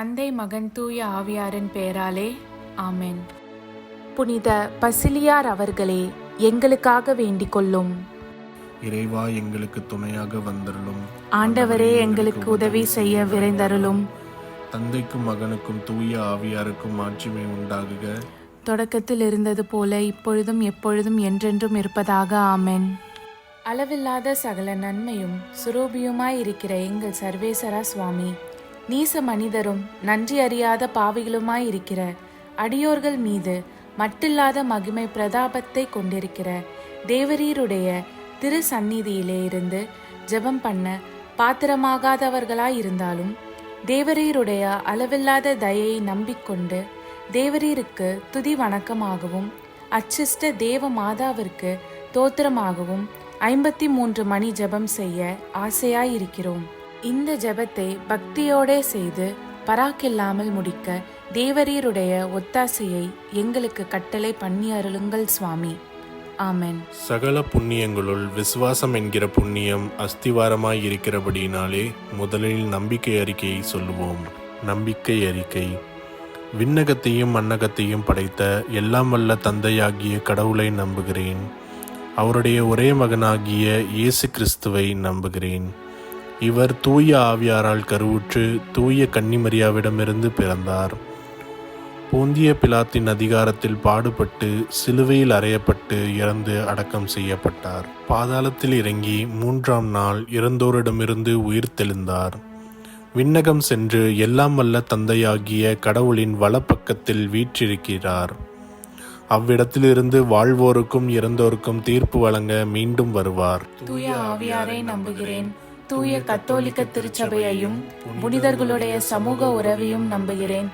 தந்தை மகன் தூய ஆவியாரின் பெயராலே ஆமென். புனித பசிலியார் அவர்களே, எங்களுக்காக வேண்டிக் கொள்ளும். இறைவா, எங்களுக்கு துணையாக வந்தருளும். ஆண்டவரே, எங்களுக்கு உதவி செய்ய விரைந்தருளும். தந்தைக்கும் மகனுக்கும் தூய ஆவியாருக்கும் மாட்சிமை உண்டாகுக. தொடக்கத்தில் இருந்தது போல இப்பொழுதும் எப்பொழுதும் என்றென்றும் இருப்பதாக ஆமென். அளவில்லாத சகல நன்மையும் சுரூபியுமாய் இருக்கிற எங்கள் சர்வேசரா சுவாமி, நீச மனிதரும் நன்றி அறியாத பாவிகளுமாய் இருக்கிற அடியோர்கள் மீது மட்டில்லாத மகிமை பிரதாபத்தை கொண்டிருக்கிற தேவரீருடைய திரு சந்நிதியிலே இருந்து ஜெபம் பண்ண பாத்திரமாகாதவர்களாய் இருந்தாலும் தேவரீருடைய அளவில்லாத தயையை நம்பிக்கொண்டு தேவரீருக்கு துதி வணக்கமாகவும் அச்சிஷ்ட தேவ மாதாவிற்கு தோத்திரமாகவும் 53 மணி ஜெபம் செய்ய ஆசையாயிருக்கிறோம். இந்த ஜெபத்தை பக்தியோடே செய்து பராக்கில்லாமல் முடிக்க தேவரீருடைய ஒத்தாசையை எங்களுக்கு கட்டளை பண்ணி அருளுங்கள் சுவாமி. ஆமென். சகல புண்ணியங்களுள் விசுவாசம் என்கிற புண்ணியம் அஸ்திவாரமாய் இருக்கிறபடியினாலே முதலில் நம்பிக்கை அறிக்கையை சொல்லுவோம். நம்பிக்கை அறிக்கை. விண்ணகத்தையும் மண்ணகத்தையும் படைத்த எல்லாம் வல்ல தந்தையாகிய கடவுளை நம்புகிறேன். அவருடைய ஒரே மகனாகிய இயேசு கிறிஸ்துவை நம்புகிறேன். இவர் தூய ஆவியாரால் கருவுற்று தூய கன்னிமரியாவிடமிருந்து பிறந்தார். போந்திய பிலாத்தின் அதிகாரத்தில் பாடுபட்டு சிலுவையில் அறையப்பட்டு இறந்து அடக்கம் செய்யப்பட்டார். பாதாளத்தில் இறங்கி 3ஆம் நாள் இறந்தோரிடமிருந்து உயிர் தெழுந்தார். விண்ணகம் சென்று எல்லாம் வல்ல தந்தையாகிய கடவுளின் வலப்பக்கத்தில் வீற்றிருக்கிறார். அவ்விடத்திலிருந்து வாழ்வோருக்கும் இறந்தோருக்கும் தீர்ப்பு வழங்க மீண்டும் வருவார். தூய ஆவியாரை நம்புகிறேன். தூய கத்தோலிக்க திருச்சபையையும் புனிதர்களுடைய சமூக உறவையும் நம்புகிறேன்.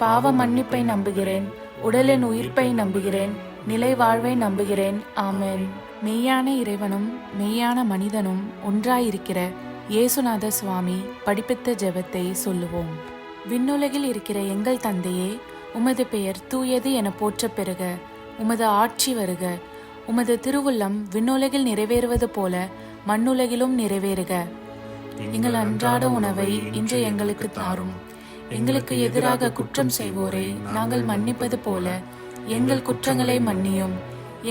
பாவ மன்னிப்பை நம்புகிறேன். உடலின் உயிர்ப்பை நம்புகிறேன். நிலை வாழ்வை நம்புகிறேன். ஆமென். மெய்யான இறைவனும் மெய்யான மனிதனும் ஒன்றாயிருக்கிற இயேசுநாத சுவாமி படிப்பித்த ஜெபத்தை சொல்லுவோம். விண்ணுலகில் இருக்கிற எங்கள் தந்தையே, உமது பெயர் தூயது என போற்றப் பெறுக. உமது ஆட்சி வருக. உமது திருவுள்ளம் விண்ணுலகில் நிறைவேறுவது போல மண்ணுலகிலும் நிறைவேறுக. எங்கள் அன்றாட உணவை இன்று எங்களுக்கு தாரும். எங்களுக்கு எதிராக குற்றம் செய்வோரை நாங்கள் மன்னிப்பது போல எங்கள் குற்றங்களை மன்னியும்.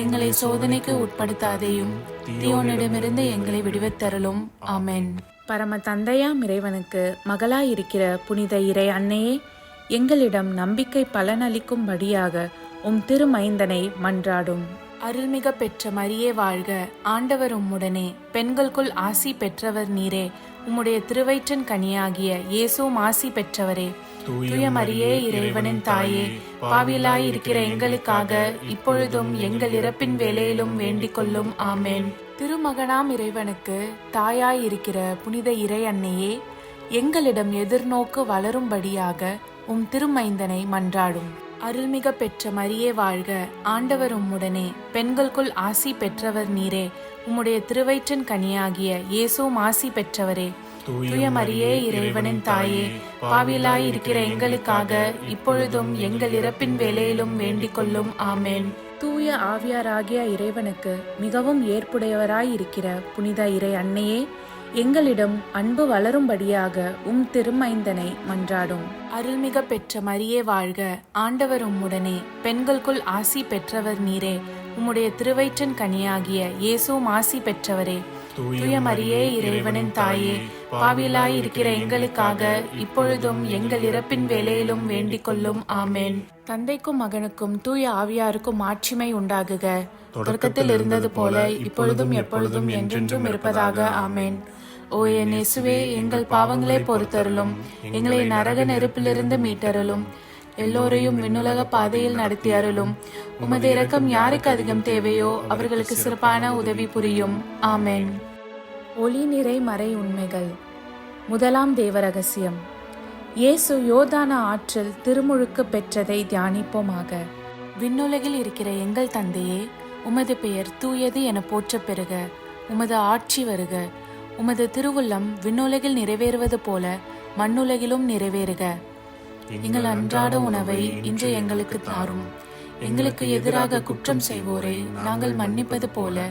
எங்களை சோதனைக்கு உட்படுத்தாதேயும், தீயோனிடமிருந்து எங்களை விடுவித்தருளும். ஆமென். பரம தந்தையாம் இறைவனுக்கு மகளாயிருக்கிற புனித இறை அன்னையே, எங்களிடம் நம்பிக்கை பலனளிக்கும்படியாக உம் திருமைந்தனை மன்றாடும். அருள்மிக பெற்ற மரியே வாழ்க. ஆண்டவர் உம்முடனே, பெண்களுக்குள் ஆசி பெற்றவர் நீரே. உம்முடைய திருவயிற்றின் கனியாகிய இயேசுவும் ஆசி பெற்றவரே. தூய மரியே, இறைவனின் தாயே, பாவியலாய் இருக்கிற எங்களுக்காக இப்பொழுதும் எங்கள் இறப்பின் வேளையிலும் வேண்டிக் கொள்ளும். ஆமென். திருமகனாம் இறைவனுக்கு தாயாய் இருக்கிற புனித இறை அன்னையே, எங்களிடம் எதிர்நோக்கு வளரும்படியாக உம் திருமைந்தனை மன்றாடும். அருள்மிக பெற்ற மரியே வாழ்க. ஆண்டவர் உம்முடனே, பெண்களுக்குள் ஆசி பெற்றவர் நீரே. உம்முடைய திருவயிற்றின் கனியாகிய இயேசுவும் ஆசி பெற்றவரே. தூய மரியே, இறைவனின் தாயே, பாவியலாய் இருக்கிற எங்களுக்காக இப்பொழுதும் எங்கள் இறப்பின் வேளையிலும் வேண்டிக் கொள்ளும். ஆமென். தூய ஆவியாராகிய இறைவனுக்கு மிகவும் ஏற்புடையவராயிருக்கிற புனித இறை அன்னையே, எங்களிடம் அன்பு வளரும்படியாக உம் திருமைந்தனை மன்றாடும். அருள்மிக பெற்ற மரியே வாழ்க. ஆண்டவர் உம்முடனே, பெண்களுக்குள் ஆசி பெற்றவர் நீரே. உம்முடைய திருவயிற்றின் கனியாகிய இயேசுவும் ஆசி பெற்றவரே. தூய மரியே, இறைவனின் தாயே, பாவியலாய் இருக்கிற எங்களுக்காக இப்பொழுதும் எங்கள் இறப்பின் வேளையிலும் வேண்டிக் கொள்ளும். ஆமென். தந்தைக்கும் மகனுக்கும் தூய ஆவியாருக்கும் மாட்சிமை உண்டாகுக. தொடக்கத்தில் இருந்தது போல இப்பொழுதும் எப்பொழுதும் என்றென்றும் இருப்பதாக. ஆமென். ஓ என் இயேசுவே, எங்கள் பாவங்களை பொறுத்தருளும். எங்களை நரக நெருப்பிலிருந்து மீட்டருளும். எல்லோரையும் விண்ணுலக பாதையில் நடத்தி அருளும். உமது இரக்கம் யாருக்கு அதிகம் தேவையோ அவர்களுக்கு சிறப்பான உதவி புரியும். ஆமென். ஒளி நிறை மறை உண்மைகள். முதலாம் தேவ ரகசியம். இயேசு யோர்தான ஆற்றில் திருமுழுக்கு பெற்றதை தியானிப்போமாக. விண்ணுலகில் இருக்கிற எங்கள் தந்தையே, உமது பெயர் தூயது என போற்றப் பெறுக. உமது ஆட்சி வருக. உமது திருவுள்ளம் விண்ணுலகில் நிறைவேறுவது போல மண்ணுலகிலும் நிறைவேறுக. எங்கள் அன்றாட உணவை இன்று எங்களுக்கு தாரும். எங்களுக்கு எதிராக குற்றம் செய்வோரை நாங்கள் மன்னிப்பது போல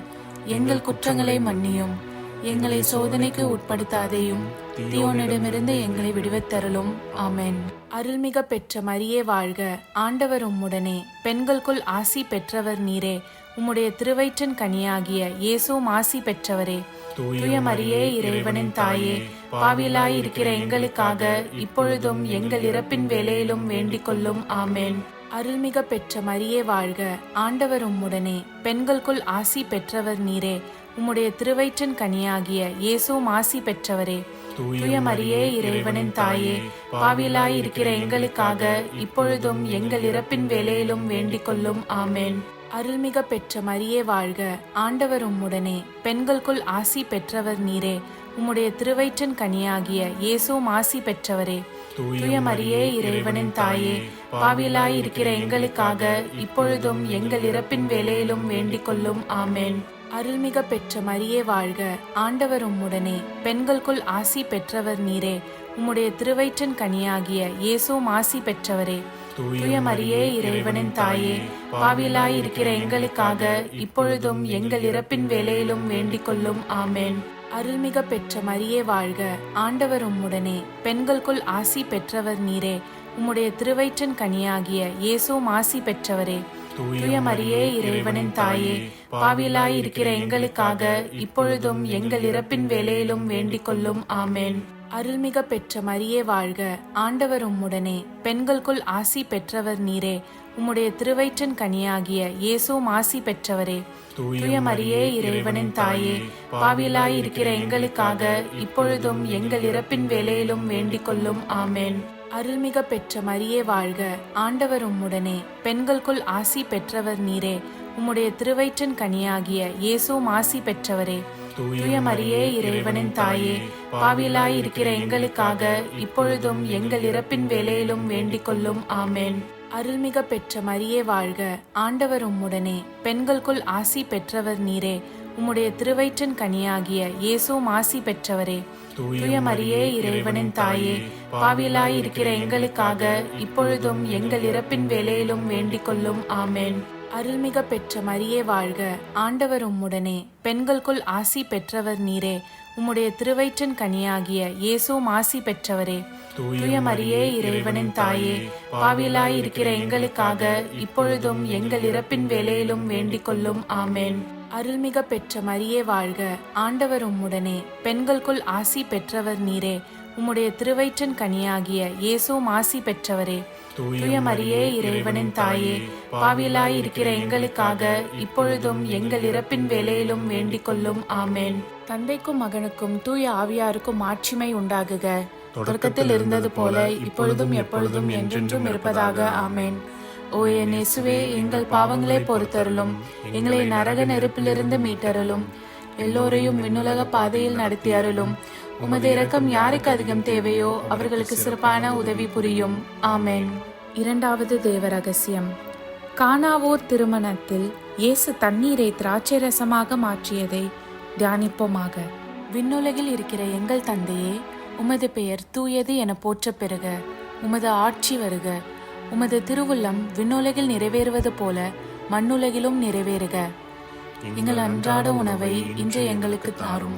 எங்கள் குற்றங்களை மன்னியும். எங்களை சோதனைக்கு உட்படுத்தாதேயும் தீயோனிடமிருந்து எங்களை விடுவித்தருளும். ஆமென். அருள்மிக பெற்ற மரியே வாழ்க, ஆண்டவர் உம்முடனே, பெண்களுக்குள் ஆசி பெற்றவர் நீரே. உம்முடைய திருவயிற்றின் கனியாகிய இயேசுவும் ஆசி பெற்றவரே. தூய மரியே, இறைவனின் தாயே, பாவிலாயிருக்கிற எங்களுக்காக இப்பொழுதும் எங்கள் இறப்பின் வேளையிலும் வேண்டிக் கொள்ளும். ஆமென். அருள்மிக பெற்ற மரியே வாழ்க, ஆண்டவர் உம்முடனே, பெண்களுக்குள் ஆசி பெற்றவர் நீரே. உம்முடைய திருவயிற்றின் கனியாகிய இயேசுவும் ஆசி பெற்றவரே. தூய மரியே, இறைவனின் தாயே, பாவிலாயிருக்கிற எங்களுக்காக இப்பொழுதும் எங்கள் இறப்பின் வேளையிலும் வேண்டிக் கொள்ளும். ஆமென். அருள்மிக பெற்ற மரியே வாழ்க, ஆண்டவர் உம்முடனே, பெண்களுக்குள் ஆசி பெற்றவர் நீரே. உம்முடைய திருவயிற்றின் கனியாகிய இயேசுவும் ஆசி பெற்றவரே. தூய மரியே, இறைவனின் தாயே, பாவிலாயிருக்கிற எங்களுக்காக இப்பொழுதும் எங்கள் இறப்பின் வேளையிலும் வேண்டிக் கொள்ளும். ஆமென். அருள்மிக பெற்ற மரியே வாழ்க, ஆண்டவர் உம்முடனே, பெண்களுக்குள் ஆசி பெற்றவர் நீரே. உம்முடைய திருவயிற்றின் கனியாகிய இயேசுவும் ஆசி பெற்றவரே. தூய மரியே, இறைவனின் தாயே, பாவிலாயிருக்கிற எங்களுக்காக இப்பொழுதும் எங்கள் இறப்பின் வேளையிலும் வேண்டிக் கொள்ளும். ஆமென். அருள்மிக பெற்ற மரியே வாழ்க, ஆண்டவர் உம்முடனே, பெண்களுக்குள் ஆசி பெற்றவர் நீரே. உம்முடைய திருவயிற்றின் கனியாகிய இயேசுவும் ஆசி பெற்றவரே. தூய மரியே, இறைவனின் தாயே, பாவிலாயிருக்கிற எங்களுக்காக இப்பொழுதும் எங்கள் இறப்பின் வேளையிலும் வேண்டிக் கொள்ளும். ஆமென். அருள்மிக பெற்ற மரியே வாழ்க, ஆண்டவர் உம்முடனே, பெண்களுக்குள் ஆசி பெற்றவர் நீரே. உம்முடைய திருவயிற்றின் கனியாகிய இயேசுவும் ஆசி பெற்றவரே. தூய மரியே, இறைவனின் தாயே, பாவிலாயிருக்கிற எங்களுக்காக இப்பொழுதும் எங்கள் இறப்பின் வேளையிலும் வேண்டிக் கொள்ளும். ஆமென். அருள்மிக பெற்ற மரியே வாழ்க, ஆண்டவர் உம்முடனே, பெண்களுக்குள் ஆசி பெற்றவர் நீரே. உம்முடைய திருவயிற்றின் கனியாகிய இயேசுவும் ஆசி பெற்றவரே. தூய மரியே, இறைவனின் தாயே, பாவிலாயிருக்கிற எங்களுக்காக இப்பொழுதும் எங்கள் இறப்பின் வேளையிலும் வேண்டிக் கொள்ளும். ஆமென். அருள்மிக பெற்ற மரியே வாழ்க, ஆண்டவர் உம்முடனே, பெண்களுக்குள் ஆசி பெற்றவர் நீரே. உம்முடைய திருவயிற்றின் கனியாகிய இயேசுவும் ஆசி பெற்றவரே. தூய மரியே, இறைவனின் தாயே, பாவிலாயிருக்கிற எங்களுக்காக இப்பொழுதும் எங்கள் இறப்பின் வேளையிலும் வேண்டிக் கொள்ளும். ஆமென். அருள்மிக பெற்ற மரியே வாழ்க, ஆண்டவர் உம்முடனே, பெண்களுக்குள் ஆசி பெற்றவர் நீரே. உம்முடைய திருவயிற்றின் கனியாகிய இயேசுவும் ஆசி பெற்றவரே. தூய மரியே, இறைவனின் தாயே, பாவிலாயிருக்கிற எங்களுக்காக இப்பொழுதும் எங்கள் இறப்பின் வேளையிலும் வேண்டிக் கொள்ளும். ஆமென். அருள்மிக பெற்ற மரியே வாழ்க, ஆண்டவர் உம்முடனே, பெண்களுக்குள் ஆசி பெற்றவர் நீரே. உம்முடைய திருவயிற்றின் கனியாகிய இயேசுவும் ஆசி பெற்றவரே. தூய மரியே, இறைவனின் தாயே, பாவிலாயிருக்கிற எங்களுக்காக இப்பொழுதும் எங்கள் இறப்பின் வேளையிலும் வேண்டிக் கொள்ளும். ஆமென். தந்தைக்கும் மகனுக்கும் தூய ஆவியாருக்கும் மாட்சிமை உண்டாகுக. தொடக்கத்தில் இருந்தது போல இப்பொழுதும் எப்பொழுதும் என்றென்றும் இருப்பதாக. ஆமென். ஓ என் இயேசுவே, எங்கள் பாவங்களை பொறுத்தருளும், எங்களை நரக நெருப்பிலிருந்து மீட்டருளும், எல்லோரையும் விண்ணுலக பாதையில் நடத்தி அருளும். உமது இரக்கம் யாருக்கு அதிகம் தேவையோ அவர்களுக்கு சிறப்பான உதவி புரியும். ஆமென். இரண்டாவது தேவ ரகசியம். கானாவூர் திருமணத்தில் இயேசு தண்ணீரை திராட்சை ரசமாக மாற்றியதை தியானிப்போமாக. விண்ணுலகில் இருக்கிற எங்கள் தந்தையே, உமது பெயர் தூயது என போற்ற பெறுக. உமது ஆட்சி வருக. உமது திருவுள்ளம் விண்ணுலகில் நிறைவேறுவது போல மண்ணுலகிலும் நிறைவேறுக. எங்கள் அன்றாட உணவை இன்று எங்களுக்கு தாரும்.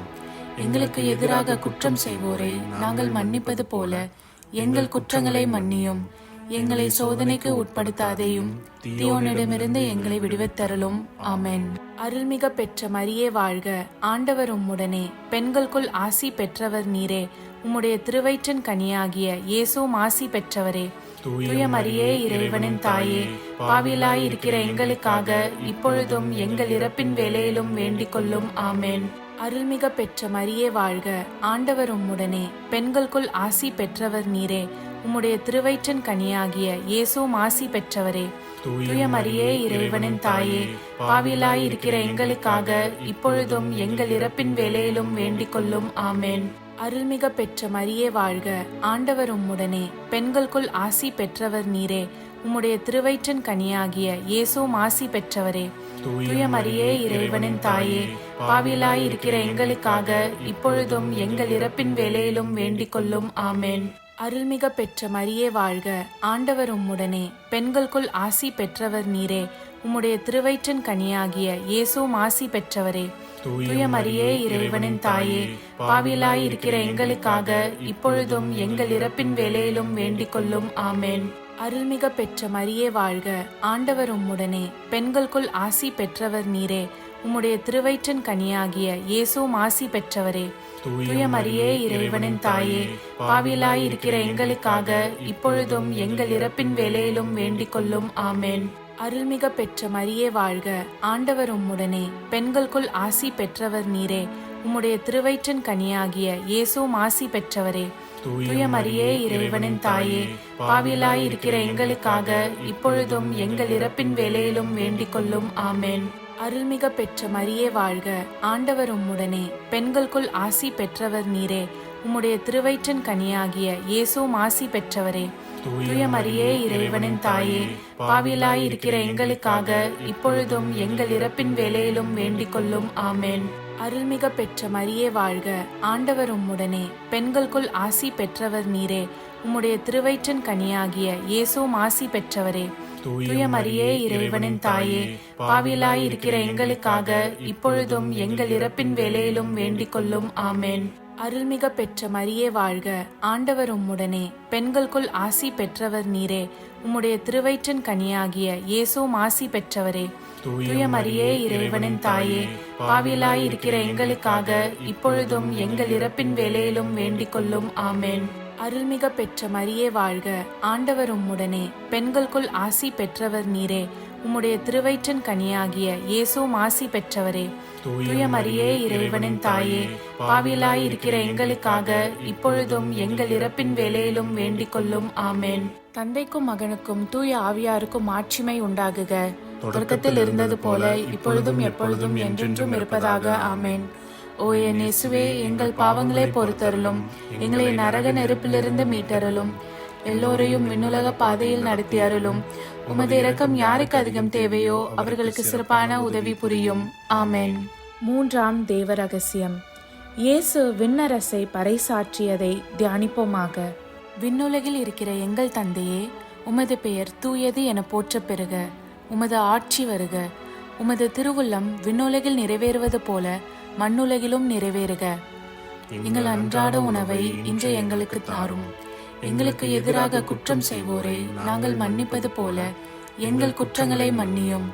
எங்களுக்கு எதிராக குற்றம் செய்வோரை நாங்கள் மன்னிப்பது போல எங்கள் குற்றங்களை மன்னியும். எங்களை சோதனைக்கு உட்படுத்தாதேயும் தீயோனிடமிருந்து எங்களை விடுவித்தருளும். ஆமென். அருள்மிக பெற்ற மரியே வாழ்க, ஆண்டவர் உம்முடனே, பெண்களுக்குள் ஆசி பெற்றவர் நீரே. உம்முடைய திருவயிற்றின் கனியாகிய இயேசுவும் ஆசி பெற்றவரே. தூய மரியே, இறைவனின் தாயே, பாவிலாயிருக்கிற எங்களுக்காக இப்பொழுதும் எங்கள் இறப்பின் வேளையிலும் வேண்டிக் கொள்ளும். ஆமென். அருள்மிக பெற்ற மரியே வாழ்க, ஆண்டவர் உம்முடனே, பெண்களுக்குள் ஆசி பெற்றவர் நீரே. உம்முடைய திருவயிற்றின் கனியாகிய இயேசுவும் ஆசி பெற்றவரே. தூய மரியே, இறைவனின் தாயே, பாவிலாயிருக்கிற எங்களுக்காக இப்பொழுதும் எங்கள் இறப்பின் வேளையிலும் வேண்டிக் கொள்ளும். ஆமென். அருள்மிக பெற்ற மரியே வாழ்க, ஆண்டவர் உம்முடனே, பெண்களுக்குள் ஆசி பெற்றவர் நீரே. உம்முடைய திருவயிற்றின் கனியாகிய இயேசுவும் ஆசி பெற்றவரே. தூய மரியே, இறைவனின் தாயே, பாவிலாயிருக்கிற எங்களுக்காக இப்பொழுதும் எங்கள் இறப்பின் வேளையிலும் வேண்டிக் கொள்ளும். ஆமென். அருள்மிக பெற்ற மரியே வாழ்க, ஆண்டவர் உம்முடனே, பெண்களுக்குள் ஆசி பெற்றவர் நீரே. உம்முடைய திருவயிற்றின் கனியாகிய இயேசுவும் ஆசி பெற்றவரே. தூய மரியே இறைவனின் தாயே, பாவிகளாய் இருக்கிற எங்களுக்காக இப்பொழுதும் எங்கள் இறப்பின் வேளையிலும் வேண்டிக் கொள்ளும். ஆமென். அருள்மிக பெற்ற மரியே வாழ்க, ஆண்டவர் உம்முடனே, பெண்களுக்குள் ஆசி பெற்றவர் நீரே. உம்முடைய திருவயிற்றின் கனியாகிய இயேசுவும் ஆசி பெற்றவரே. தூய மரியே இறைவனின் தாயே, பாவிகளாய் இருக்கிற எங்களுக்காக இப்பொழுதும் எங்கள் இறப்பின் வேளையிலும் வேண்டிக் கொள்ளும். ஆமென். அருள்மிக பெற்ற மரியே வாழ்க, ஆண்டவர் உம்முடனே, பெண்களுக்குள் ஆசி பெற்றவர் நீரே. உம்முடைய திருவயிற்றின் கனியாகிய இயேசுவும் ஆசி பெற்றவரே. தூய மரியே இறைவனின் தாயே, பாவிகளாய் இருக்கிற எங்களுக்காக இப்பொழுதும் எங்கள் இறப்பின் வேளையிலும் வேண்டிக் கொள்ளும். ஆமென். அருள்மிக பெற்ற மரியே வாழ்க, ஆண்டவர் உம்முடனே, பெண்களுக்குள் ஆசி பெற்றவர் நீரே. உம்முடைய திருவயிற்றின் கனியாகிய இயேசுவும் ஆசி பெற்றவரே. தூய மரியே இறைவனின் தாயே, பாவிகளாய் இருக்கிற எங்களுக்காக இப்பொழுதும் எங்கள் இறப்பின் வேளையிலும் வேண்டிக் கொள்ளும். ஆமென். அருள்மிக பெற்ற மரியே வாழ்க, ஆண்டவர் உம்முடனே, பெண்களுக்குள் ஆசி பெற்றவர் நீரே. உம்முடைய திருவயிற்றின் கனியாகிய இயேசுவும் ஆசி பெற்றவரே. தூய மரியே இறைவனின் தாயே, பாவிகளாய் இருக்கிற எங்களுக்காக இப்பொழுதும் எங்கள் இறப்பின் வேளையிலும் வேண்டிக் கொள்ளும். ஆமென். அருள்மிக பெற்ற மரியே வாழ்க, ஆண்டவர் உம்முடனே, பெண்களுக்குள் ஆசி பெற்றவர் நீரே. உம்முடைய திருவயிற்றின் கனியாகிய இயேசுவும் ஆசி பெற்றவரே. தூய மரியே இறைவனின் தாயே, பாவிகளாய் இருக்கிற எங்களுக்காக இப்பொழுதும் எங்கள் இறப்பின் வேளையிலும் வேண்டிக் கொள்ளும். ஆமென். அருள்மிக பெற்ற மரியே வாழ்க, ஆண்டவர் உம்முடனே, பெண்களுக்குள் ஆசி பெற்றவர் நீரே. உம்முடைய திருவயிற்றின் கனியாகிய இயேசுவும் ஆசி பெற்றவரே. தூய மரியே இறைவனின் தாயே, பாவிகளாய் இருக்கிற எங்களுக்காக இப்பொழுதும் எங்கள் இறப்பின் வேளையிலும் வேண்டிக் கொள்ளும். ஆமென். தந்தைக்கும் மகனுக்கும் தூய ஆவியாருக்கும் ஆட்சிமை உண்டாகுக, தொடக்கத்தில் இருந்தது போல இப்பொழுதும் எப்பொழுதும் என்றென்றும் இருப்பதாக. ஆமென். ஓ என் இயேசுவே, எங்கள் பாவங்களை பொறுத்தருளும், எங்களை நரக நெருப்பிலிருந்து மீட்டருளும், எல்லோரையும் விண்ணுலக பாதையில் நடத்தி அருளும். உமது இரக்கம் யாருக்கு அதிகம் தேவையோ அவர்களுக்கு சிறப்பான உதவி புரியும். ஆமென். மூன்றாம் தேவ ரகசியம், இயேசு விண்ணரசை பறைசாற்றியதை தியானிப்போமாக. விண்ணுலகில் இருக்கிற எங்கள் தந்தையே, உமது பெயர் தூயது என போற்றப் பெறுக. உமது ஆட்சி வருக. உமது திருவுள்ளம் விண்ணுலகில் நிறைவேறுவது போல மண்ணுலகிலும் நிறைவேறுக. எங்கள் அன்றாட உணவை இன்று எங்களுக்கு தாரும். எங்களுக்கு எதிராக குற்றம் செய்வோரை நாங்கள் மன்னிப்பது போல எங்கள் குற்றங்களை மன்னியும்.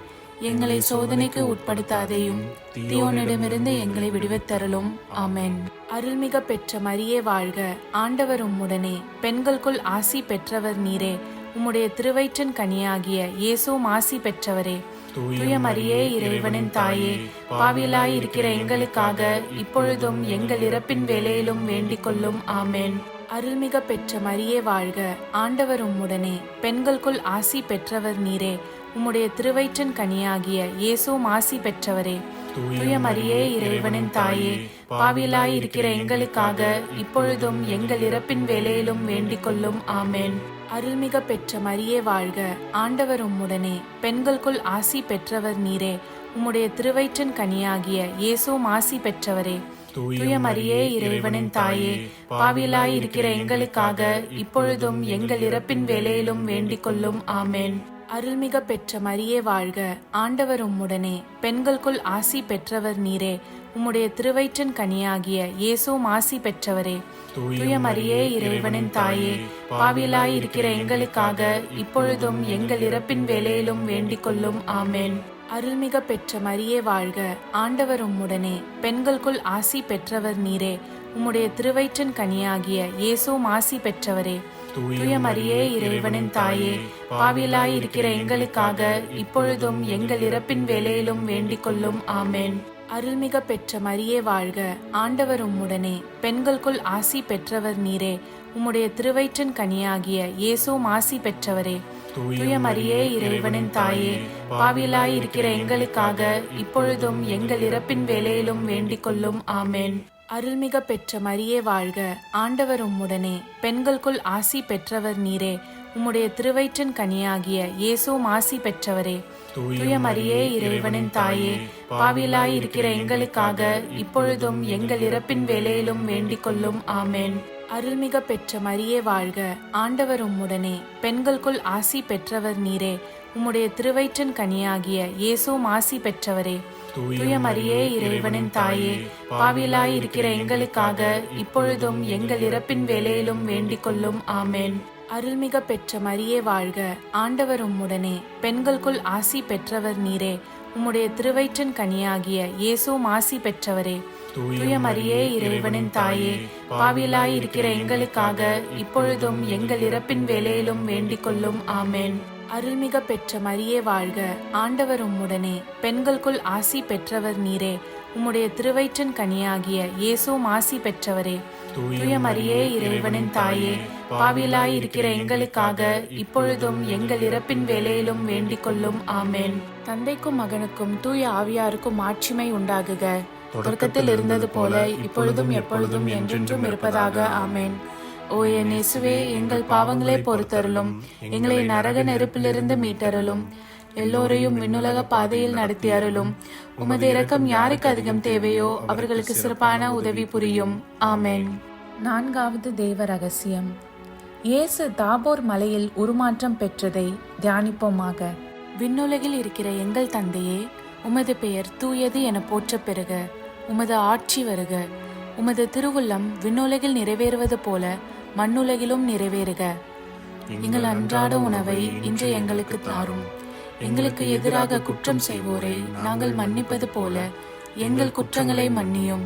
எங்களை சோதனைக்கு உட்படுத்தாதேயும், தீயோனிடமிருந்து எங்களை விடுவித்தருளும். ஆமென். அருள்மிக பெற்ற மரியே வாழ்க, ஆண்டவர் உம்முடனே, பெண்களுக்குள் ஆசி பெற்றவர் நீரே. உம்முடைய திருவயிற்றின் கனியாகிய இயேசுவும் ஆசி பெற்றவரே. தூய மரியே இறைவனின் தாயே, பாவிகளாய் இருக்கிற எங்களுக்காக இப்பொழுதும் எங்கள் இறப்பின் வேளையிலும் வேண்டிக் கொள்ளும். ஆமென். அருள்மிக பெற்ற மரியே வாழ்க, ஆண்டவர் உம்முடனே, பெண்களுக்குள் ஆசி பெற்றவர் நீரே. உம்முடைய திருவயிற்றின் கனியாகிய இயேசுவும் ஆசி பெற்றவரே. தூய மரியே இறைவனின் தாயே, பாவிகளாய் இருக்கிற எங்களுக்காக இப்பொழுதும் எங்கள் இறப்பின் வேளையிலும் வேண்டிக் கொள்ளும். ஆமென். அருள்மிக பெற்ற மரியே வாழ்க, ஆண்டவர் உம்முடனே, பெண்களுக்குள் ஆசி பெற்றவர் நீரே. உம்முடைய திருவயிற்றின் கனியாகிய இயேசுவும் ஆசி பெற்றவரே. தூய மரியே இறைவனின் தாயே, பாவிகளாய் இருக்கிற எங்களுக்காக இப்பொழுதும் எங்கள் இறப்பின் வேளையிலும் வேண்டிக் கொள்ளும். ஆமென். அருள்மிக பெற்ற மரியே வாழ்க, ஆண்டவர் உம்முடனே, பெண்களுக்குள் ஆசி பெற்றவர் நீரே. உம்முடைய திருவயிற்றின் கனியாகிய இயேசுவும் ஆசி பெற்றவரே. தூய மரியே இறைவனின் தாயே, பாவிகளாய் இருக்கிற எங்களுக்காக இப்பொழுதும் எங்கள் இறப்பின் வேளையிலும் வேண்டிக் கொள்ளும். ஆமென். அருள்மிக பெற்ற மரியே வாழ்க, ஆண்டவர் உம்முடனே, பெண்களுக்குள் ஆசி பெற்றவர் நீரே. உம்முடைய திருவயிற்றின் கனியாகிய இயேசுவும் ஆசி பெற்றவரே. தூய மரியே இறைவனின் தாயே, பாவிகளாய் இருக்கிற எங்களுக்காக இப்பொழுதும் எங்கள் இறப்பின் வேளையிலும் வேண்டிக் கொள்ளும். ஆமென். அருள்மிக பெற்ற மரியே வாழ்க, ஆண்டவர் உம்முடனே, பெண்களுக்குள் ஆசி பெற்றவர் நீரே. உம்முடைய திருவயிற்றின் கனியாகிய இயேசுவும் ஆசி பெற்றவரே. தூய மரியே இறைவனின் தாயே, பாவிகளாய் இருக்கிற எங்களுக்காக இப்பொழுதும் எங்கள் இறப்பின் வேளையிலும் வேண்டிக் கொள்ளும். ஆமென். அருள்மிக பெற்ற மரியே வாழ்க, ஆண்டவர் உம்முடனே, பெண்களுக்குள் ஆசி பெற்றவர் நீரே. உம்முடைய திருவயிற்றின் கனியாகிய இயேசுவும் ஆசி பெற்றவரே. தூய மரியே இறைவனின் தாயே, பாவிகளாய் இருக்கிற எங்களுக்காக இப்பொழுதும் எங்கள் இறப்பின் வேளையிலும் வேண்டிக் கொள்ளும். ஆமென். அருள்மிக பெற்ற மரியே வாழ்க, ஆண்டவர் உம்முடனே, பெண்களுக்குள் ஆசி பெற்றவர் நீரே. உம்முடைய திருவயிற்றின் கனியாகிய இயேசுவும் ஆசி பெற்றவரே. தூய மரியே இறைவனின் தாயே, பாவிலாய் இருக்கிற எங்களுக்காக இப்பொழுதும் எங்கள் இறப்பின் வேளையிலும் வேண்டிக் கொள்ளும். ஆமேன். அருள்மிக பெற்ற மரியே வாழ்க, ஆண்டவர் உம்முடனே, பெண்களுக்குள் ஆசி பெற்றவர் நீரே. உம்முடைய திருவயிற்றின் கனியாகிய இயேசுவும் ஆசி பெற்றவரே. தூய மரியே இறைவனின் தாயே, பாவிலாய் இருக்கிற எங்களுக்காக இப்பொழுதும் எங்கள் இறப்பின் வேளையிலும் வேண்டிக் கொள்ளும். ஆமேன். அருள்மிக பெற்ற மரியே வாழ்க, ஆண்டவர் உம்முடனே, பெண்களுக்குள் ஆசி பெற்றவர் நீரே. உம்முடைய திருவயிற்றின் கனியாகிய இயேசுவும் ஆசி பெற்றவரே. தூய மரியே இறைவனின் தாயே, பாவிலாய் இருக்கிற எங்களுக்காக இப்பொழுதும் எங்கள் இறப்பின் வேளையிலும் வேண்டிக் கொள்ளும். ஆமேன். தந்தைக்கும் மகனுக்கும் தூய ஆவியாருக்கும் ஆட்சிமை உண்டாகுக, தொடக்கத்தில் இருந்தது போல இப்பொழுதும் எப்பொழுதும் என்றென்றும் இருப்பதாக. ஆமேன். ஓ என் இயேசுவே, எங்கள் பாவங்களை பொறுத்தருளும், எங்களை நரக நெருப்பிலிருந்து மீட்டருளும், எல்லோரையும் விண்ணுலக பாதையில் நடத்தி அருளும். உமது இரக்கம் யாருக்கு அதிகம் தேவையோ அவர்களுக்கு சிறப்பான உதவி புரியும். ஆமேன். 4வது தேவ ரகசியம். இயேசு தாபோர் மலையில் உருமாற்றம் பெற்றதை தியானிப்போமாக. விண்ணுலகில் இருக்கிற எங்கள் தந்தையே, உமது பெயர் தூயது என போற்ற பெறுக. உமது ஆட்சி வருக. உமது திருவுள்ளம் விண்ணுலகில் நிறைவேறுவது போல மண்ணுலகிலும் நிறைவேறுக. எங்கள் அன்றாட உணவை இன்று எங்களுக்கு தாரும். எங்களுக்கு எதிராக குற்றம் செய்வோரை நாங்கள் மன்னிப்பது போல எங்கள் குற்றங்களை மன்னியும்.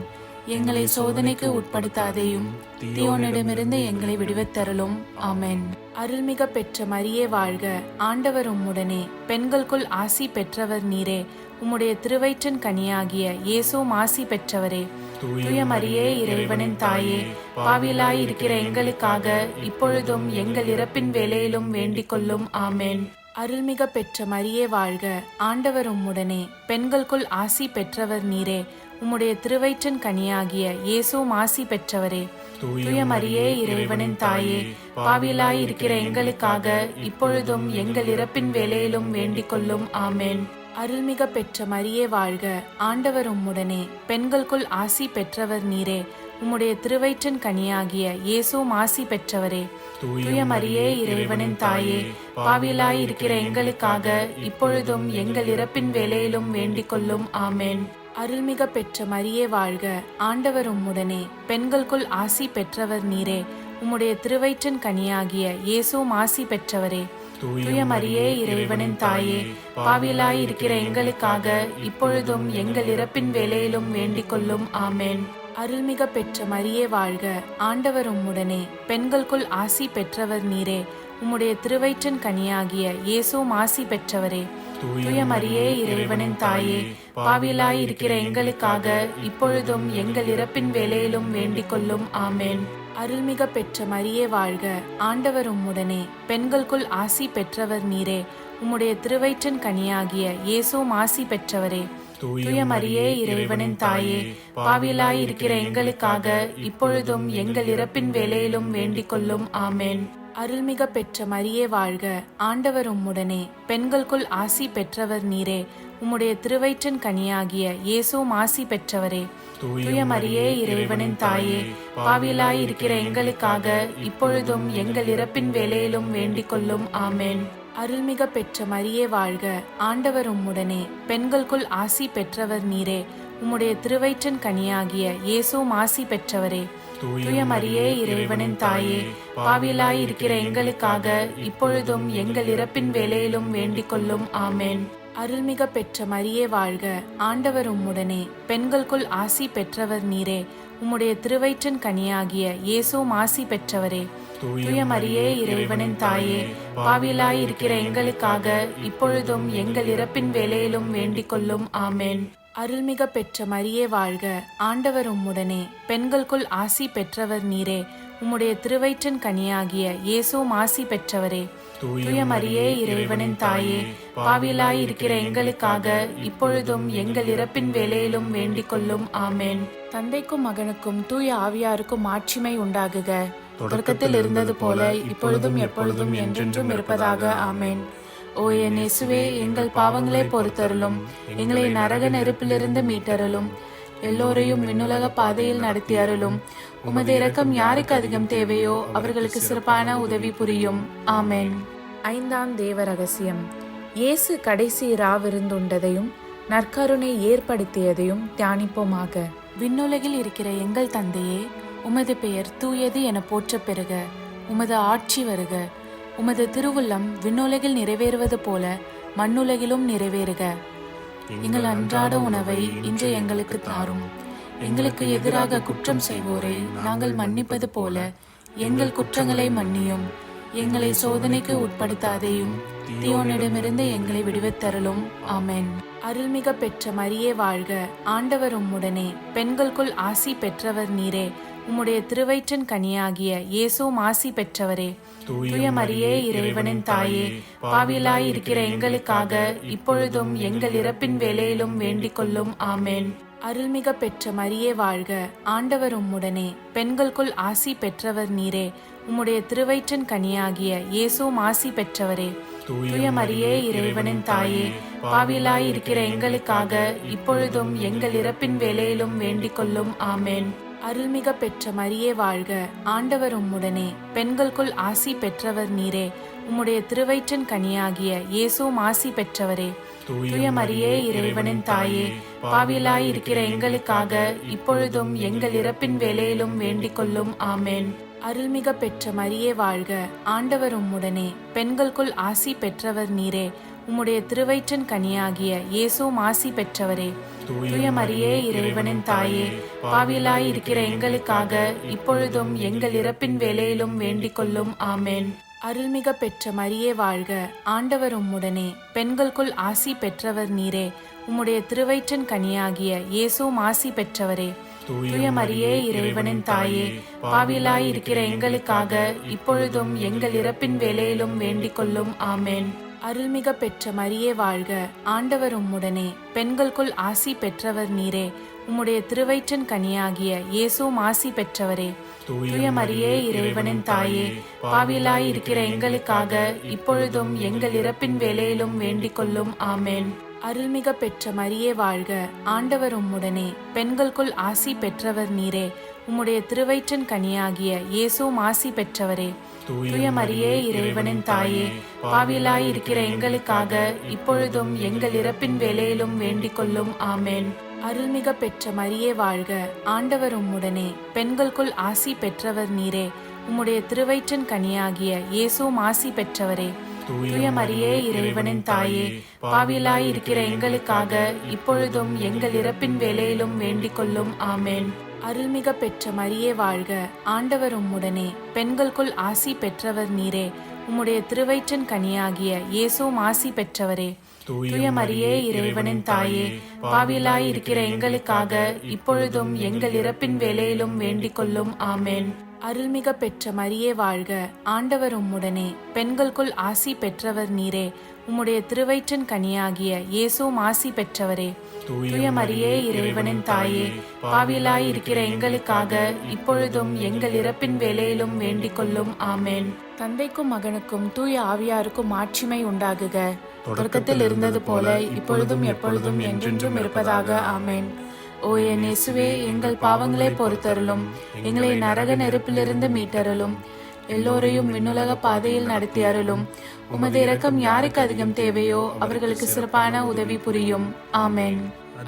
எங்களை சோதனைக்கு உட்படுத்தாதேயும், தீயோனிடமிருந்து எங்களை விடுவித்தருளும். ஆமென். அருள்மிக பெற்ற மரியே வாழ்க, ஆண்டவர் உம்முடனே, பெண்களுக்குள் ஆசி பெற்றவர் நீரே. உம்முடைய திருவயிற்றின் கனியாகிய இயேசுவும் ஆசி பெற்றவரே. தூய மரியே இறைவனின் தாயே, பாவிலாய் இருக்கிற எங்களுக்காக இப்பொழுதும் எங்கள் இறப்பின் வேளையிலும் வேண்டிக் கொள்ளும். ஆமேன். அருள்மிக பெற்ற மரியே வாழ்க, ஆண்டவர் உம்முடனே, பெண்களுக்குள் ஆசி பெற்றவர் நீரே. உம்முடைய திருவயிற்றின் கனியாகிய இயேசுவும் ஆசி பெற்றவரே. தூய மரியே இறைவனின் தாயே, பாவிலாய் இருக்கிற எங்களுக்காக இப்பொழுதும் எங்கள் இறப்பின் வேளையிலும் வேண்டிக் கொள்ளும். ஆமேன். அருள்மிக பெற்ற மரியே வாழ்க, ஆண்டவர் உம்முடனே, பெண்களுக்குள் ஆசி பெற்றவர் நீரே. உம்முடைய திருவயிற்றின் கனியாகிய இயேசுவும் ஆசி பெற்றவரே. தூய மரியே இறைவனின் தாயே, பாவிலாய் இருக்கிற எங்களுக்காக இப்பொழுதும் எங்கள் இறப்பின் வேளையிலும் வேண்டிக் கொள்ளும். ஆமேன். அருள்மிக பெற்ற மரியே வாழ்க, ஆண்டவர் உம்முடனே, பெண்களுக்குள் ஆசி பெற்றவர் நீரே. உம்முடைய திருவயிற்றின் கனியாகிய இயேசுவும் ஆசி பெற்றவரே. தூய மரியே இறைவனின் தாயே, பாவிலாய் இருக்கிற எங்களுக்காக இப்பொழுதும் எங்கள் இறப்பின் வேளையிலும் வேண்டிக் கொள்ளும். ஆமேன். அருள்மிக பெற்ற மரியே வாழ்க, ஆண்டவர் உம்முடனே, பெண்களுக்குள் ஆசி பெற்றவர் நீரே. உம்முடைய திருவயிற்றின் கனியாகிய இயேசுவும் ஆசி பெற்றவரே. தூய மரியே இறைவனின் தாயே, பாவிலாய் இருக்கிற எங்களுக்காக இப்பொழுதும் எங்கள் இறப்பின் வேளையிலும் வேண்டிக் கொள்ளும். ஆமேன். அருள்மிக பெற்ற மரியே வாழ்க, ஆண்டவர் உம்முடனே, பெண்களுக்குள் ஆசி பெற்றவர் நீரே. உம்முடைய திருவயிற்றின் கனியாகிய இயேசுவும் ஆசி பெற்றவரே. தூய மரியே இறைவனின் தாயே, பாவிலாய் இருக்கிற எங்களுக்காக இப்பொழுதும் எங்கள் இறப்பின் வேளையிலும் வேண்டிக் கொள்ளும். ஆமேன். அருள்மிக பெற்ற மரியே வாழ்க, ஆண்டவர் உம்முடனே, பெண்களுக்குள் ஆசி பெற்றவர் நீரே. உம்முடைய திருவயிற்றின் கனியாகிய இயேசுவும் ஆசி பெற்றவரே. தூய மரியே இறைவனின் தாயே, பாவிலாய் இருக்கிற எங்களுக்காக இப்பொழுதும் எங்கள் இறப்பின் வேளையிலும் வேண்டிக் கொள்ளும். ஆமேன். அருள்மிக பெற்ற மரியே வாழ்க, ஆண்டவர் உம்முடனே, பெண்களுக்குள் ஆசி பெற்றவர் நீரே. உம்முடைய திருவயிற்றின் கனியாகிய இயேசுவும் ஆசி பெற்றவரே. தூய மரியே இறைவனின் தாயே, பாவிலாய் இருக்கிற எங்களுக்காக இப்பொழுதும் எங்கள் இறப்பின் வேளையிலும் வேண்டிக் கொள்ளும். ஆமேன். அருள்மிக பெற்ற மரியே வாழ்க, ஆண்டவர் உம்முடனே, பெண்களுக்குள் ஆசி பெற்றவர் நீரே. உம்முடைய திருவயிற்றின் கனியாகிய இயேசுவும் ஆசி பெற்றவரே. தூய மரியே இறைவனின் தாயே, பாவிலாய் இருக்கிற எங்களுக்காக இப்பொழுதும் எங்கள் இறப்பின் வேளையிலும் வேண்டிக் கொள்ளும். ஆமேன். அருள்மிக பெற்ற மரியே வாழ்க, ஆண்டவர் உம்முடனே, பெண்களுக்குள் ஆசி பெற்றவர் நீரே. உம்முடைய திருவயிற்றின் கனியாகிய இயேசுவும் ஆசி பெற்றவரே. தூய மரியே இறைவனின் தாயே, பாவிலாய் இருக்கிற எங்களுக்காக இப்பொழுதும் எங்கள் இறப்பின் வேளையிலும் வேண்டிக் கொள்ளும். ஆமேன். தந்தைக்கும் மகனுக்கும் தூய ஆவியாருக்கும் ஆட்சிமை உண்டாகுக, தொடக்கத்தில் இருந்தது போல இப்பொழுதும் எப்பொழுதும் என்றென்றும் இருப்பதாக. ஆமேன். ஓ என் இயேசுவே, எங்கள் பாவங்களை பொறுத்தருளும், எங்களை நரக நெருப்பிலிருந்து மீட்டருளும், எல்லோரையும் விண்ணுலக பாதையில் நடத்தி அருளும். உமது இரக்கம் யாருக்கு அதிகம் தேவையோ அவர்களுக்கு சிறப்பான உதவி புரியும். ஆமென். 5ஆம் தேவ ரகசியம். இயேசு கடைசி ராவிருந்துண்டதையும் நற்கருணை ஏற்படுத்தியதையும் தியானிப்போமாக. விண்ணுலகில் இருக்கிற எங்கள் தந்தையே, உமது பெயர் தூயது என போற்றப் பெறுக. உமது ஆட்சி வருக. உமது திருவுள்ளம் விண்ணுலகில் நிறைவேறுவது போல மண்ணுலகிலும் நிறைவேறுக. எங்கள் அன்றாட உணவை இன்று எங்களுக்கு தாரும். எங்களுக்கு எதிராக குற்றம் செய்வோரை நாங்கள் மன்னிப்பது போல எங்கள் குற்றங்களை மன்னியும். எங்களை சோதனைக்கு உட்படுத்தாதேயும், தீயோனிடமிருந்து எங்களை விடுவித்தருளும். ஆமென். அருள்மிக பெற்ற மரியே வாழ்க. ஆண்டவர் உம்முடனே, பெண்களுக்குள் ஆசி பெற்றவர் நீரே. உம்முடைய திருவயிற்றின் கனியாகிய இயேசுவும் ஆசி பெற்றவரே. தூய மரியே, இறைவனின் தாயே, பாவியலாய் இருக்கிற எங்களுக்காக இப்பொழுதும் எங்கள் இறப்பின் வேளையிலும் வேண்டிக் கொள்ளும். ஆமென். அருள்மிக பெற்ற மரியே வாழ்க. ஆண்டவர் உம்முடனே, பெண்களுக்குள் ஆசி பெற்றவர் நீரே. உம்முடைய திருவயிற்றின் கனியாகிய இயேசுவும் ஆசி பெற்றவரே. தூய மரியே, இறைவனின் தாயே, பாவியலாய் இருக்கிற எங்களுக்காக இப்பொழுதும் எங்கள் இறப்பின் வேளையிலும் வேண்டிக் கொள்ளும். ஆமென். அருள்மிக பெற்ற மரியே வாழ்க. ஆண்டவர் உம்முடனே, பெண்களுக்குள் ஆசி பெற்றவர் நீரே. உம்முடைய திருவயிற்றின் கனியாகிய இயேசுவும் ஆசி பெற்றவரே. தூய மரியே, இறைவனின் தாயே, பாவியலாய் இருக்கிற எங்களுக்காக இப்பொழுதும் எங்கள் இறப்பின் வேளையிலும் வேண்டிக் கொள்ளும். ஆமென். அருள்மிக பெற்ற மரியே வாழ்க. ஆண்டவர் உம்முடனே, பெண்களுக்குள் ஆசி பெற்றவர் நீரே. உம்முடைய திருவயிற்றின் கனியாகிய இயேசுவும் ஆசி பெற்றவரே. தூய மரியே, இறைவனின் தாயே, பாவியலாய் இருக்கிற எங்களுக்காக இப்பொழுதும் எங்கள் இறப்பின் வேளையிலும் வேண்டிக் கொள்ளும். ஆமென். அருள்மிக பெற்ற மரியே வாழ்க. ஆண்டவர் உம்முடனே, பெண்களுக்குள் ஆசி பெற்றவர் நீரே. உம்முடைய திருவயிற்றின் கனியாகிய இயேசுவும் ஆசி பெற்றவரே. தூய மரியே, இறைவனின் தாயே, பாவியலாய் இருக்கிற எங்களுக்காக இப்பொழுதும் எங்கள் இறப்பின் வேளையிலும் வேண்டிக் கொள்ளும். ஆமென். அருள்மிக பெற்ற மரியே வாழ்க. ஆண்டவர் உம்முடனே, பெண்களுக்குள் ஆசி பெற்றவர் நீரே. உம்முடைய திருவயிற்றின் கனியாகிய இயேசுவும் ஆசி பெற்றவரே. தூய மரியே, இறைவனின் தாயே, பாவியலாய் இருக்கிற எங்களுக்காக இப்பொழுதும் எங்கள் இறப்பின் வேளையிலும் வேண்டிக் கொள்ளும். ஆமென். அருள்மிக பெற்ற மரியே வாழ்க. ஆண்டவர் உம்முடனே, பெண்களுக்குள் ஆசி பெற்றவர் நீரே. உம்முடைய திருவயிற்றின் கனியாகிய இயேசுவும் ஆசி பெற்றவரே. தூய மரியே, இறைவனின் தாயே, பாவியலாய் இருக்கிற எங்களுக்காக இப்பொழுதும் எங்கள் இறப்பின் வேளையிலும் வேண்டிக் கொள்ளும். ஆமென். அருள்மிக பெற்ற மரியே வாழ்க. ஆண்டவர் உம்முடனே, பெண்களுக்குள் ஆசி பெற்றவர் நீரே. உம்முடைய திருவயிற்றின் கனியாகிய இயேசுவும் ஆசி பெற்றவரே. தூய மரியே, இறைவனின் தாயே, பாவியலாய் இருக்கிற எங்களுக்காக இப்பொழுதும் எங்கள் இறப்பின் வேளையிலும் வேண்டிக் கொள்ளும். ஆமென். அருள்மிக பெற்ற மரியே வாழ்க. ஆண்டவர் உம்முடனே, பெண்களுக்குள் ஆசி பெற்றவர் நீரே. உம்முடைய திருவயிற்றின் கனியாகிய இயேசுவும் ஆசி பெற்றவரே. தூய மரியே, இறைவனின் தாயே, பாவியலாய் இருக்கிற எங்களுக்காக இப்பொழுதும் எங்கள் இறப்பின் வேளையிலும் வேண்டிக் கொள்ளும். ஆமென். அருள்மிக பெற்ற மரியே வாழ்க. ஆண்டவர் உம்முடனே, பெண்களுக்குள் ஆசி பெற்றவர் நீரே. உம்முடைய திருவயிற்றின் கனியாகிய இயேசுவும் ஆசி பெற்றவரே. தூய மரியே, இறைவனின் தாயே, பாவியலாய் இருக்கிற எங்களுக்காக இப்பொழுதும் எங்கள் இறப்பின் வேளையிலும் வேண்டிக் கொள்ளும். ஆமென். தந்தைக்கும் மகனுக்கும் தூய ஆவியாருக்கும் ஆட்சிமை உண்டாகுக. தொடக்கத்தில் இருந்தது போல இப்பொழுதும் எப்பொழுதும் என்றென்றும் இருப்பதாக. ஆமென். ஓ என் இயேசுவே, எங்கள் பாவங்களை பொறுத்தருளும். எங்களை நரக நெருப்பிலிருந்து மீட்டருளும். எல்லோரையும் விண்ணுலக பாதையில் நடத்தி அருளும். உமது இரக்கம் யாருக்கு அதிகம் தேவையோ அவர்களுக்கு சிறப்பான உதவி புரியும். ஆமென்.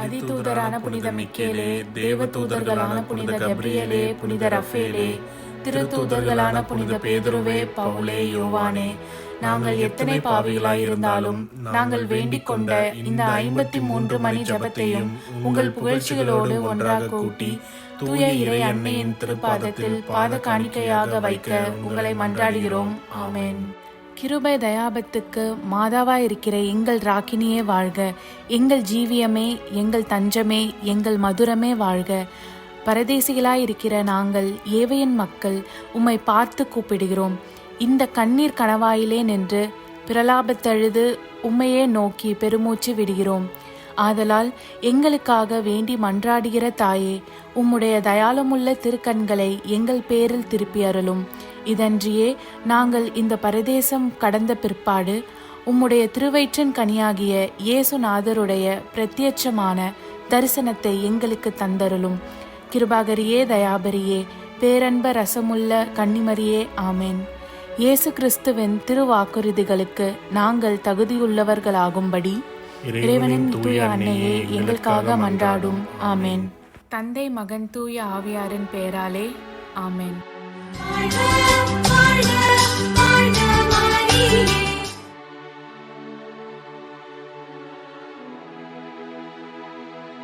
அதிதூதரான புனித மிக்கேலே, தேவ தூதர்களான புனித கப்ரியேலே, புனித ரஃபேலே, திருத்தூதர்களான புனித பேதுருவே, பவுலே, யோவானே, நாங்கள் எத்தனை பாவிகளாய் இருந்தாலும் நாங்கள் வேண்டிக் கொண்ட இந்த 53 மணி ஜபத்தையும் உங்கள் புகழ்ச்சிகளோடு ஒன்றாக கூட்டி தூய இறை அன்னையின் திருப்பாதத்தில் பாத காணிக்கையாக வைக்க உங்களை மன்றாடுகிறோம். ஆமென். கிருபை தயாபத்துக்கு மாதாவாய் இருக்கிற எங்கள் ராக்கினியே வாழ்க. எங்கள் ஜீவியமே, எங்கள் தஞ்சமே, எங்கள் மதுரமே வாழ்க. பரதேசிகளாய் இருக்கிற நாங்கள் ஏவையின் மக்கள் உம்மை பார்த்து கூப்பிடுகிறோம். இந்த கண்ணீர் கணவாயிலே நின்று பிரலாபத்தழுது உம்மையே நோக்கி பெருமூச்சு விடுகிறோம். ஆதலால் எங்களுக்காக வேண்டி மன்றாடுகிற தாயே, உம்முடைய தயாளமுள்ள திருக்கண்களை எங்கள் பேரில் திருப்பி அருளும். இதன்றியே நாங்கள் இந்த பரதேசம் கடந்த பிற்பாடு உம்முடைய திருவயிற்றின் கனியாகிய இயேசுநாதருடைய பிரத்யட்சமான தரிசனத்தை எங்களுக்கு தந்தருளும். கிருபாகரியே, தயாபரியே, பேரன்ப ரசமுள்ள கன்னிமரியே, ஆமென். இயேசு கிறிஸ்துவின் திருவாக்குறுதிகளுக்கு நாங்கள் தகுதியுள்ளவர்களாகும்படி இறைவனின் தூய அன்னையே எங்களுக்காக மன்றாடும். ஆமென். தந்தை, மகன், தூய ஆவியாரின் பெயராலே ஆமென்.